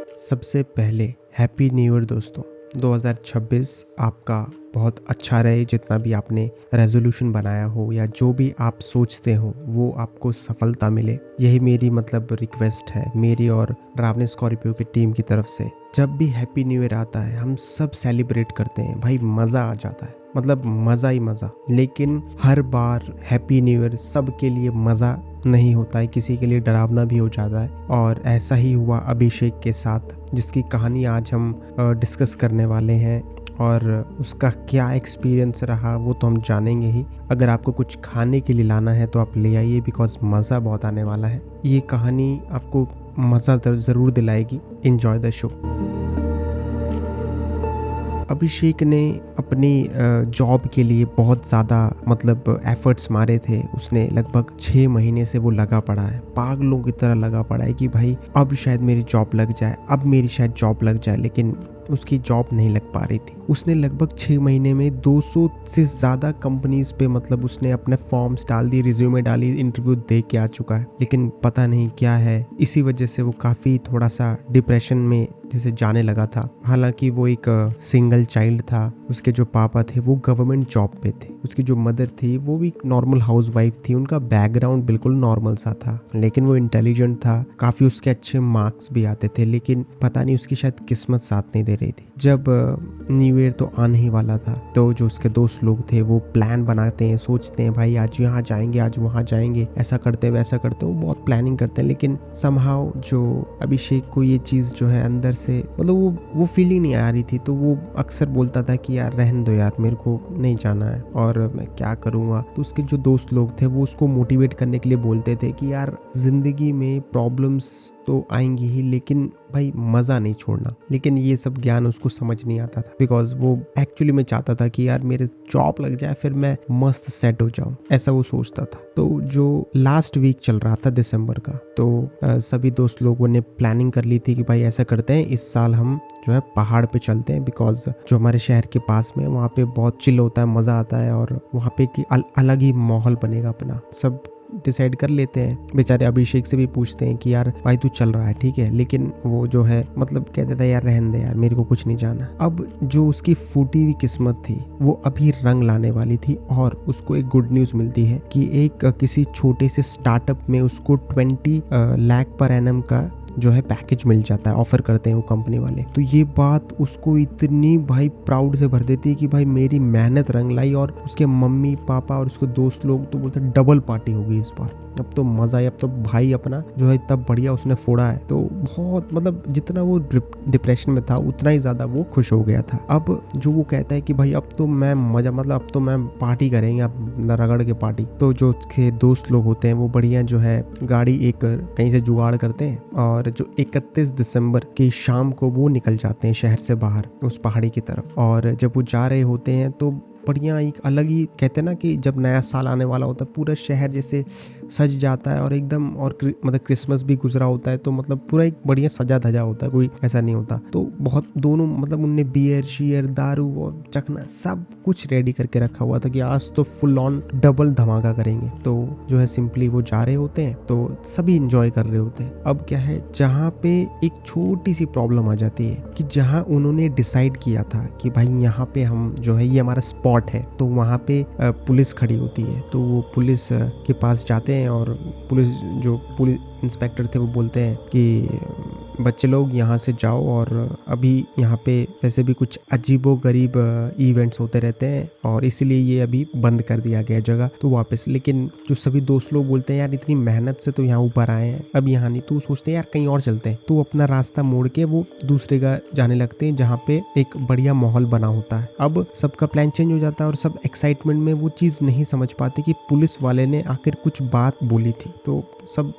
सबसे पहले happy new year दोस्तों। 2026 आपका बहुत अच्छा रहे। जितना भी आपने रेजोल्यूशन बनाया हो या जो भी आप सोचते हो वो आपको सफलता मिले, यही मेरी रिक्वेस्ट है, मेरी और ड्रावनी स्कॉर्पियो की टीम की तरफ से। जब भी हैप्पी न्यू ईयर आता है हम सब सेलिब्रेट करते हैं भाई, मज़ा आ जाता है, मज़ा ही मज़ा। लेकिन हर बार हैप्पी न्यू ईयर सबके लिए मज़ा नहीं होता है, किसी के लिए डरावना भी हो जाता है। और ऐसा ही हुआ अभिषेक के साथ, जिसकी कहानी आज हम डिस्कस करने वाले हैं। और उसका क्या एक्सपीरियंस रहा वो तो हम जानेंगे ही। अगर आपको कुछ खाने के लिए लाना है तो आप ले आइए, बिकॉज मज़ा बहुत आने वाला है। ये कहानी आपको मज़ा ज़रूर दिलाएगी। Enjoy the show. अभिषेक ने अपनी जॉब के लिए बहुत ज़्यादा एफर्ट्स मारे थे। उसने लगभग 6 महीने से वो लगा पड़ा है, पागलों की तरह लगा पड़ा है कि भाई अब शायद मेरी जॉब लग जाए, अब मेरी शायद जॉब लग जाए। लेकिन उसकी जॉब नहीं लग पा रही थी। उसने लगभग 6 महीने में 200 से ज़्यादा कंपनीज पे उसने अपने फॉर्म्स डाल दिए, रिज्यूमे डाली, इंटरव्यू दे के आ चुका है। लेकिन पता नहीं क्या है, इसी वजह से वो काफ़ी थोड़ा सा डिप्रेशन में जैसे जाने लगा था। हालांकि वो एक सिंगल चाइल्ड था। उसके जो पापा थे वो गवर्नमेंट जॉब पे थे, उसकी जो मदर थी वो भी नॉर्मल हाउसवाइफ थी। उनका बैकग्राउंड बिल्कुल नॉर्मल सा था, लेकिन वो इंटेलिजेंट था, काफ़ी उसके अच्छे मार्क्स भी आते थे। लेकिन पता नहीं उसकी शायद किस्मत साथ नहीं दे रही थी। जब न्यू ईयर तो आने ही वाला था, तो जो उसके दोस्त लोग थे वो प्लान बनाते हैं, सोचते हैं भाई आज यहाँ जाएंगे, आज वहाँ जाएंगे, ऐसा करते हैं वैसा करते हैं। वो बहुत प्लानिंग करते हैं। लेकिन समहाउ जो अभिषेक को ये चीज़ जो है अंदर से वो फीलिंग नहीं आ रही थी। तो वो अक्सर बोलता था कि यार रहने दो यार, मेरे को नहीं जाना है और मैं क्या करूँगा। तो उसके जो दोस्त लोग थे वो उसको मोटिवेट करने के लिए बोलते थे कि यार जिंदगी में प्रॉब्लम्स तो आएंगी ही, लेकिन भाई मज़ा नहीं छोड़ना। लेकिन ये सब ज्ञान उसको समझ नहीं आता था, बिकॉज वो एक्चुअली में चाहता था कि यार मेरे जॉब लग जाए, फिर मैं मस्त सेट हो जाऊं, ऐसा वो सोचता था। तो जो लास्ट वीक चल रहा था दिसंबर का, तो सभी दोस्त लोगों ने प्लानिंग कर ली थी कि भाई ऐसा करते हैं, इस साल हम जो है पहाड़ पे चलते हैं, बिकॉज जो हमारे शहर के पास में वहाँ पे बहुत चिल होता है, मज़ा आता है और वहाँ पे की अलग ही माहौल बनेगा अपना। सब डिसाइड कर लेते हैं। बेचारे अभिषेक से भी पूछते हैं कि यार भाई तू चल रहा है ठीक है, लेकिन वो जो है कहते था यार रहने दे यार, मेरे को कुछ नहीं जाना। अब जो उसकी फूटी हुई किस्मत थी वो अभी रंग लाने वाली थी, और उसको एक गुड न्यूज़ मिलती है कि एक किसी छोटे से स्टार्टअप में उसको 20 लाख पर एनम का जो है पैकेज मिल जाता है, ऑफर करते हैं वो कंपनी वाले। तो ये बात उसको इतनी भाई प्राउड से भर देती है कि भाई मेरी मेहनत रंग लाई। और उसके मम्मी पापा और उसके दोस्त लोग तो बोलते डबल पार्टी होगी इस बार, अब तो मजा है, अब तो भाई अपना जो है इतना बढ़िया उसने फोड़ा है। तो बहुत जितना वो डिप्रेशन में था उतना ही ज्यादा वो खुश हो गया था। अब जो वो कहता है कि भाई अब तो मैं मजा अब तो मैं पार्टी करेंगे, अब रगड़ के पार्टी। तो जो उसके दोस्त लोग होते हैं वो बढ़िया जो है गाड़ी एक कहीं से जुगाड़ करते हैं, और जो 31 दिसंबर की शाम को वो निकल जाते हैं शहर से बाहर उस पहाड़ी की तरफ। और जब वो जा रहे होते हैं तो बढ़िया एक अलग ही, कहते हैं ना कि जब नया साल आने वाला होता है पूरा शहर जैसे सज जाता है, और एकदम और क्रिसमस भी गुजरा होता है, तो पूरा एक बढ़िया सजा धजा होता है, कोई ऐसा नहीं होता। तो बहुत दोनों उनने बियर शियर दारू और चखना सब कुछ रेडी करके रखा हुआ था कि आज तो फुल ऑन डबल धमाका करेंगे। तो जो है सिंपली वो जा रहे होते हैं, तो सभी इंजॉय कर रहे होते हैं। अब क्या है, जहाँ पे एक छोटी सी प्रॉब्लम आ जाती है कि जहाँ उन्होंने डिसाइड किया था कि भाई यहाँ पे हम जो है ये हमारा स्पॉट है, तो वहाँ पे पुलिस खड़ी होती है। तो वो पुलिस के पास जाते हैं, और पुलिस इंस्पेक्टर थे वो बोलते हैं कि बच्चे लोग यहाँ से जाओ, और अभी यहाँ पे वैसे भी कुछ अजीबो गरीब इवेंट्स होते रहते हैं, और इसीलिए ये अभी बंद कर दिया गया जगह। तो वापस, लेकिन जो सभी दोस्त लोग बोलते हैं यार इतनी मेहनत से तो यहाँ ऊपर आए हैं, अब यहाँ नहीं। तो सोचते हैं यार कहीं और चलते हैं। तो अपना रास्ता मोड़ के वो दूसरे का जाने लगते हैं, जहाँ पे एक बढ़िया माहौल बना होता है। अब सबका प्लान चेंज हो जाता है, और सब एक्साइटमेंट में वो चीज़ नहीं समझ पाते कि पुलिस वाले ने आखिर कुछ बात बोली थी। तो सब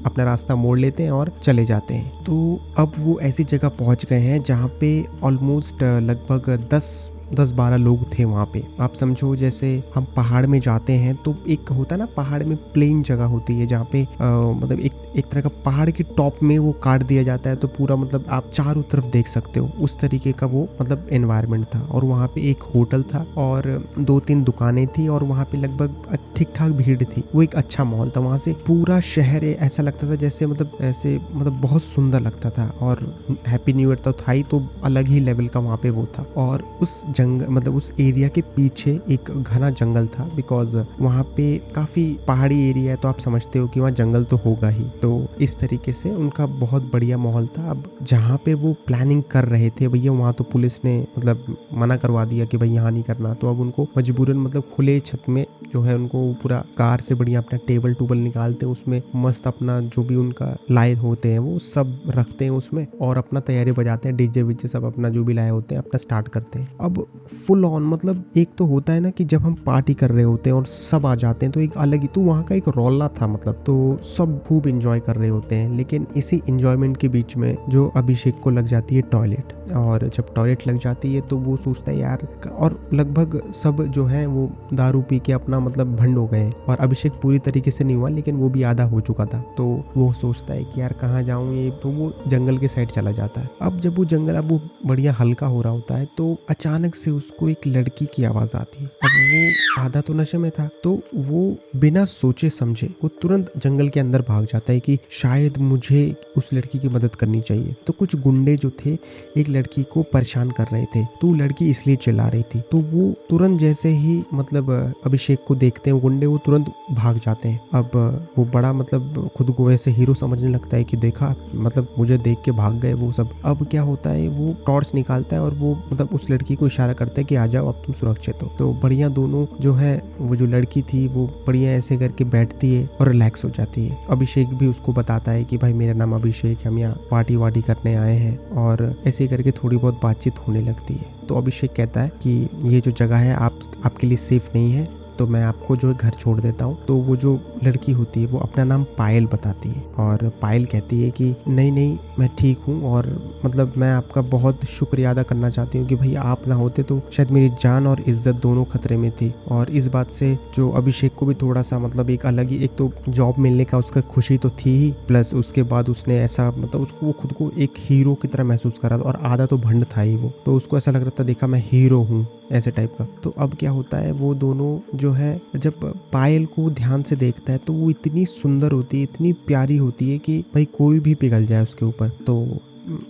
अपना रास्ता मोड़ लेते हैं और चले जाते हैं। तो अब वो ऐसी जगह पहुंच गए हैं जहाँ पे ऑलमोस्ट लगभग 10 10-12 लोग थे वहाँ पे। आप समझो जैसे हम पहाड़ में जाते हैं तो एक होता है ना, पहाड़ में प्लेन जगह होती है जहाँ पे मतलब एक तरह का पहाड़ के टॉप में वो काट दिया जाता है तो पूरा मतलब आप चारों तरफ देख सकते हो, उस तरीके का वो मतलब एनवायरनमेंट था। और वहाँ पे एक होटल था और 2-3 दुकानें थी और वहाँ पे लगभग ठीक ठाक भीड़ थी। वो एक अच्छा माहौल था, वहाँ से पूरा शहर ऐसा लगता था जैसे मतलब ऐसे मतलब बहुत सुंदर लगता था। और हैप्पी न्यू ईयर तो था ही, तो अलग ही लेवल का वहाँ पे वो था। और उस जंगल मतलब उस एरिया के पीछे एक घना जंगल था, बिकॉज वहाँ पे काफी पहाड़ी एरिया है तो आप समझते हो कि वहाँ जंगल तो होगा ही। तो इस तरीके से उनका बहुत बढ़िया माहौल था। अब जहाँ पे वो प्लानिंग कर रहे थे भैया, वहाँ तो पुलिस ने मतलब मना करवा दिया कि भाई यहाँ नहीं करना। तो अब उनको मजबूरन मतलब खुले छत में जो है उनको पूरा कार से बढ़िया अपना टेबल टूबल निकालते हैं, उसमें मस्त अपना जो भी उनका लाए होते हैं वो सब रखते हैं उसमें और अपना तैयारी बजाते हैं, डीजे वीजे सब अपना जो भी लाए होते हैं अपना स्टार्ट करते हैं। अब फुल ऑन मतलब एक तो होता है ना कि जब हम पार्टी कर रहे होते हैं और सब आ जाते हैं तो एक अलग ही, तो वहाँ का एक रौला था मतलब, तो सब खूब इंजॉय कर रहे होते हैं। लेकिन इसी इंजॉयमेंट के बीच में जो अभिषेक को लग जाती है टॉयलेट, और जब टॉयलेट लग जाती है तो वो सोचता है यार, और लगभग सब जो है वो दारू पी के अपना मतलब भंड हो गए और अभिषेक पूरी तरीके से नहीं हुआ लेकिन वो भी आधा हो चुका था। तो वो सोचता है कि यार कहाँ जाऊँ ये, तो वो जंगल के साइड चला जाता है। अब जब वो जंगल अब वो बढ़िया हल्का हो रहा होता है तो अचानक से उसको एक लड़की की आवाज आती है। अब वो आधा तो नशे में था तो वो बिना सोचे समझे वो तुरंत जंगल के अंदर भाग जाता है कि शायद मुझे उस लड़की की मदद करनी चाहिए। तो कुछ गुंडे जो थे एक लड़की को परेशान कर रहे थे, तो लड़की इसलिए चिल्ला रही थी। तो वो तुरंत जैसे ही मतलब अभिषेक को देखते हैं गुंडे, वो तुरंत भाग जाते हैं। अब वो बड़ा मतलब खुद को वैसे हीरो समझने लगता है कि देखा मतलब मुझे देख के भाग गए वो सब। अब क्या होता है, वो टॉर्च निकालता है और वो मतलब उस लड़की को इशारा करता है कि आ जाओ अब तुम सुरक्षित हो। तो बढ़िया दोनों जो है वो जो लड़की थी वो बढ़िया ऐसे करके बैठती है और रिलैक्स हो जाती है। अभिषेक भी उसको बताता है कि भाई मेरा नाम अभिषेक है, हम यहाँ पार्टी वार्टी करने आए हैं, और ऐसे करके थोड़ी बहुत बातचीत होने लगती है। तो अभिषेक कहता है कि ये जो जगह है आपके लिए सेफ नहीं है, तो मैं आपको जो है घर छोड़ देता हूँ। तो वो जो लड़की होती है वो अपना नाम पायल बताती है और पायल कहती है कि नहीं नहीं मैं ठीक हूँ, और मतलब मैं आपका बहुत शुक्रिया अदा करना चाहती हूँ कि भाई आप ना होते तो शायद मेरी जान और इज्जत दोनों खतरे में थी। और इस बात से जो अभिषेक को भी थोड़ा सा मतलब एक अलग ही, एक तो जॉब मिलने का उसका खुशी तो थी ही, प्लस उसके बाद उसने ऐसा मतलब उसको वो खुद को एक हीरो की तरह महसूस करा और आधा तो भंड था ही वो, तो उसको ऐसा लग रहा था देखा मैं हीरो हूँ ऐसे टाइप का। तो अब क्या होता है, वो दोनों जो है जब पायल को ध्यान से देखता है तो वो इतनी सुंदर होती है, इतनी प्यारी होती है कि भाई कोई भी पिघल जाए उसके ऊपर। तो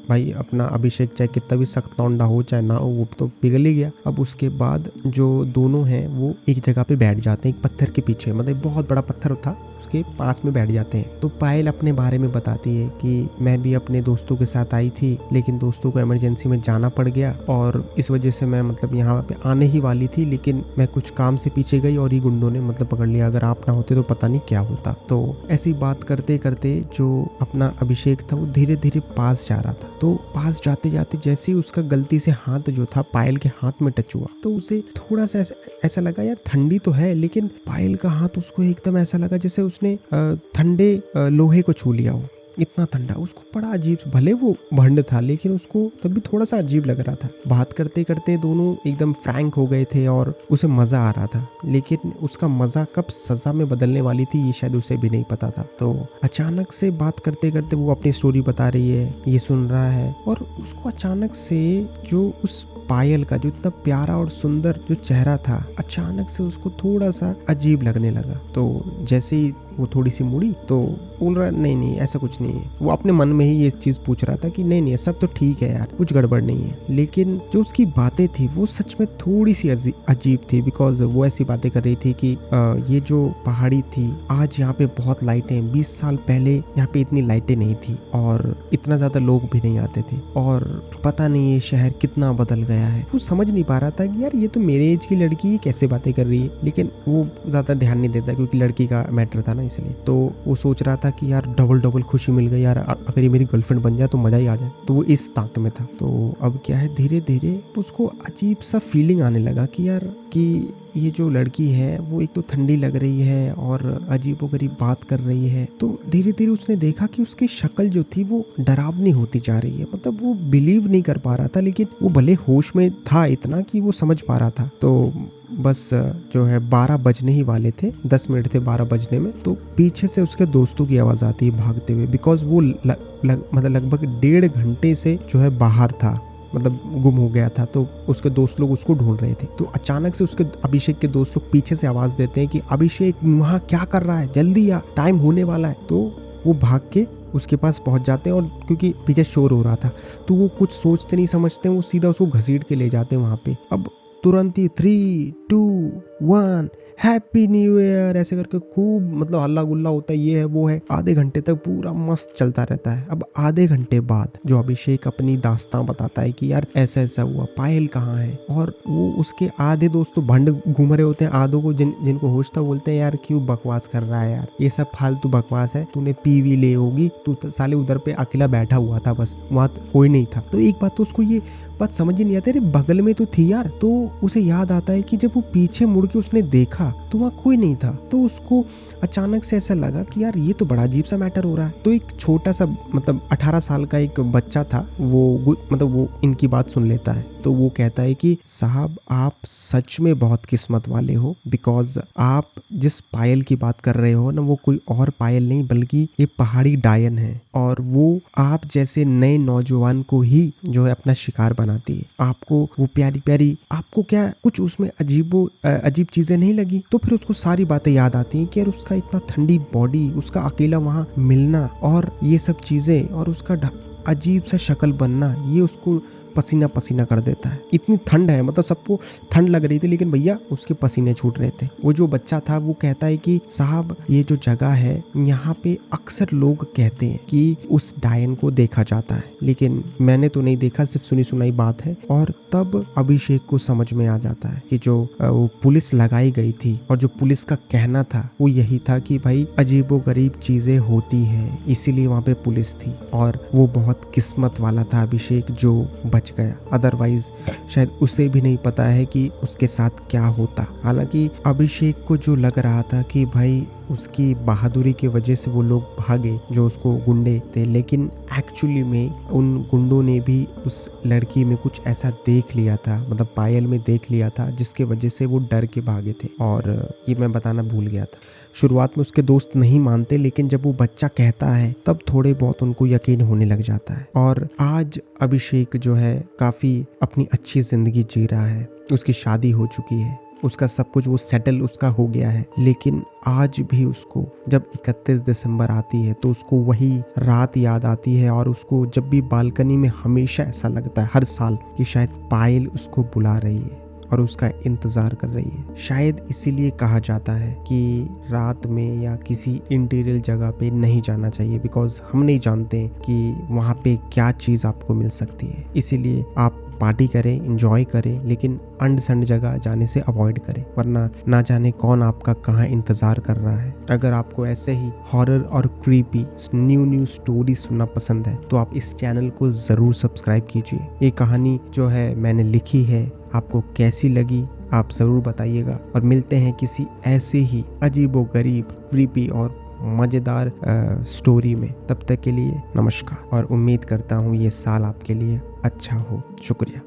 भाई अपना अभिषेक चाहे कितना भी सख्त लौंडा हो चाहे ना हो, वो तो पिघल ही गया। अब उसके बाद जो दोनों हैं वो एक जगह पे बैठ जाते हैं, एक पत्थर के पीछे, मतलब बहुत बड़ा पत्थर था उसके पास में बैठ जाते हैं। तो पायल अपने बारे में बताती है कि मैं भी अपने दोस्तों के साथ आई थी लेकिन दोस्तों को इमरजेंसी में जाना पड़ गया और इस वजह से मैं मतलब यहाँ पे आने ही वाली थी, लेकिन मैं कुछ काम से पीछे गई और ये गुंडों ने मतलब पकड़ लिया, अगर आप ना होते तो पता नहीं क्या होता। तो ऐसी बात करते करते जो अपना अभिषेक था वो धीरे धीरे पास जा रहा था। तो पास जाते जाते जैसे ही उसका गलती से हाथ जो था पायल के हाथ में टच हुआ तो उसे थोड़ा सा ऐसा लगा यार ठंडी तो है, लेकिन पायल का हाथ उसको एकदम ऐसा लगा जैसे उसने ठंडे लोहे को छू लिया हो, इतना ठंडा। उसको बड़ा अजीब, भले वो भंड था लेकिन उसको तब भी थोड़ा सा अजीब लग रहा था। बात करते करते दोनों एकदम फ्रैंक हो गए थे और उसे मजा आ रहा था, लेकिन उसका मजा कब सजा में बदलने वाली थी ये शायद उसे भी नहीं पता था। तो अचानक से बात करते करते वो अपनी स्टोरी बता रही है, ये सुन रहा है, और उसको अचानक से जो उस पायल का जो इतना प्यारा और सुंदर जो चेहरा था अचानक से उसको थोड़ा सा अजीब लगने लगा। तो जैसे ही वो थोड़ी सी मुड़ी तो बोल रहा नहीं नहीं ऐसा कुछ नहीं है। वो अपने मन में ही ये चीज पूछ रहा था कि नहीं नहीं सब तो ठीक है यार, कुछ गड़बड़ नहीं है। लेकिन जो उसकी बातें थी वो सच में थोड़ी सी अजीब थी, बिकॉज वो ऐसी बातें कर रही थी कि ये जो पहाड़ी थी आज यहाँ पे बहुत लाइटें, 20 साल पहले यहाँ पे इतनी लाइटें नहीं थी और इतना ज्यादा लोग भी नहीं आते थे, और पता नहीं ये शहर कितना बदल गया है। वो समझ नहीं पा रहा था कि यार ये तो मेरे एज की लड़की ये कैसे बातें कर रही है, लेकिन वो ज्यादा ध्यान नहीं देता क्योंकि लड़की का मैटर था ना, इसलिए। तो वो सोच रहा था कि यार डबल खुशी मिल गई यार, अगर ये मेरी गर्लफ्रेंड बन जाए तो मजा ही आ जाए। तो वो इस ताक में था। तो अब क्या है, धीरे धीरे उसको अजीब सा फीलिंग आने लगा कि यार कि ये जो लड़की है वो एक तो ठंडी लग रही है और अजीबोगरीब बात कर रही है। तो धीरे धीरे उसने देखा कि उसकी शक्ल जो थी वो डरावनी होती जा रही है, मतलब वो बिलीव नहीं कर पा रहा था, लेकिन वो भले होश में था इतना कि वो समझ पा रहा था। तो बस जो है 12 बजने ही वाले थे, 10 मिनट थे 12 बजने में। तो पीछे से उसके दोस्तों की आवाज़ आती है भागते हुए, बिकॉज वो मतलब लगभग 1.5 घंटे से जो है बाहर था, मतलब गुम हो गया था। तो उसके दोस्त लोग उसको ढूंढ रहे थे। तो अचानक से उसके अभिषेक के दोस्त लोग पीछे से आवाज़ देते हैं कि अभिषेक वहाँ क्या कर रहा है, जल्दी आ, टाइम होने वाला है। तो वो भाग के उसके पास पहुंच जाते हैं और क्योंकि पीछे शोर हो रहा था तो वो कुछ सोचते नहीं समझते, वो सीधा उसको घसीट के ले जाते हैं वहाँ पे। अब तुरंत ही 3, 2, 1 हैप्पी न्यू ईयर ऐसे करके खूब मतलब हल्ला गुल्ला होता है, ये है वो है। आधे घंटे तक पूरा मस्त चलता रहता है। अब आधे घंटे बाद जो अभिषेक अपनी दास्तां बताता है कि यार ऐसा ऐसा हुआ, पायल कहाँ है, और वो उसके आधे दोस्त तो भंड घूम रहे होते हैं, आधों को जिनको होश था बोलते हैं यार क्यों बकवास कर रहा है यार, ये सब फालतू बकवास है, तूने पीवी ले होगी, तू साले उधर पे अकेला बैठा हुआ था, बस वहाँ कोई नहीं था। तो एक बात तो उसको ये बात समझ ही नहीं आती, अरे बगल में तो थी यार। तो उसे याद आता है कि जब वो पीछे मुड़ के उसने देखा तो वहाँ कोई नहीं था। तो उसको अचानक से ऐसा लगा कि यार ये तो बड़ा अजीब सा मैटर हो रहा है। तो एक छोटा सा मतलब 18 साल का एक बच्चा था, वो इनकी बात सुन लेता है। तो वो कहता है कि साहब आप सच में बहुत किस्मत वाले हो, बिकॉज आप जिस पायल की बात कर रहे हो ना, वो कोई और पायल नहीं बल्कि ये पहाड़ी डायन है, और वो आप जैसे नए नौजवान को ही जो है अपना शिकार बनाती है। आपको वो प्यारी प्यारी, आपको क्या कुछ उसमें अजीब चीजें नहीं लगी? तो फिर उसको सारी बातें याद आती हैं कि यार उसका इतना ठंडी बॉडी, उसका अकेला वहाँ मिलना और ये सब चीजें, और उसका अजीब सा शक्ल बनना, ये उसको पसीना पसीना कर देता है। इतनी ठंड है, मतलब सबको ठंड लग रही थी लेकिन भैया उसके पसीने छूट रहे थे। वो जो बच्चा था वो कहता है कि साहब ये जो जगह है यहाँ पे अक्सर लोग कहते हैं कि उस डायन को देखा जाता है, लेकिन मैंने तो नहीं देखा, सिर्फ सुनी सुनाई बात है। और तब अभिषेक को समझ में आ जाता है कि जो वो पुलिस लगाई गई थी और जो पुलिस का कहना था वो यही था कि भाई अजीबोगरीब चीजें होती हैं, इसीलिए वहाँ पे पुलिस थी। और वो बहुत किस्मत वाला था अभिषेक जो बच गया, अदरवाइज शायद उसे भी नहीं पता है कि उसके साथ क्या होता। हालांकि अभिषेक को जो लग रहा था कि भाई उसकी बहादुरी की वजह से वो लोग भागे जो उसको गुंडे थे, लेकिन एक्चुअली में उन गुंडों ने भी उस लड़की में कुछ ऐसा देख लिया था, मतलब पायल में देख लिया था, जिसके वजह से वो डर के भागे थे। और ये मैं बताना भूल गया था, शुरुआत में उसके दोस्त नहीं मानते, लेकिन जब वो बच्चा कहता है तब थोड़े बहुत उनको यकीन होने लग जाता है। और आज अभिषेक जो है काफ़ी अपनी अच्छी ज़िंदगी जी रहा है, उसकी शादी हो चुकी है, उसका सब कुछ वो सेटल उसका हो गया है। लेकिन आज भी उसको जब 31 दिसंबर आती है तो उसको वही रात याद आती है, और उसको जब भी बालकनी में हमेशा ऐसा लगता है हर साल कि शायद पायल उसको बुला रही है और उसका इंतज़ार कर रही है। शायद इसीलिए कहा जाता है कि रात में या किसी इंटीरियर जगह पे नहीं जाना चाहिए, बिकॉज हम नहीं जानते कि वहाँ पे क्या चीज़ आपको मिल सकती है। इसीलिए आप पार्टी करें, एंजॉय करें, लेकिन अंड संड जगह जाने से अवॉइड करें, वरना ना जाने कौन आपका कहाँ इंतज़ार कर रहा है। अगर आपको ऐसे ही हॉरर और क्रीपी न्यू स्टोरी सुनना पसंद है तो आप इस चैनल को ज़रूर सब्सक्राइब कीजिए। ये कहानी जो है मैंने लिखी है, आपको कैसी लगी आप ज़रूर बताइएगा, और मिलते हैं किसी ऐसे ही अजीबोगरीब, क्रीपी और मज़ेदार स्टोरी में। तब तक के लिए नमस्कार, और उम्मीद करता हूँ ये साल आपके लिए अच्छा हो। शुक्रिया।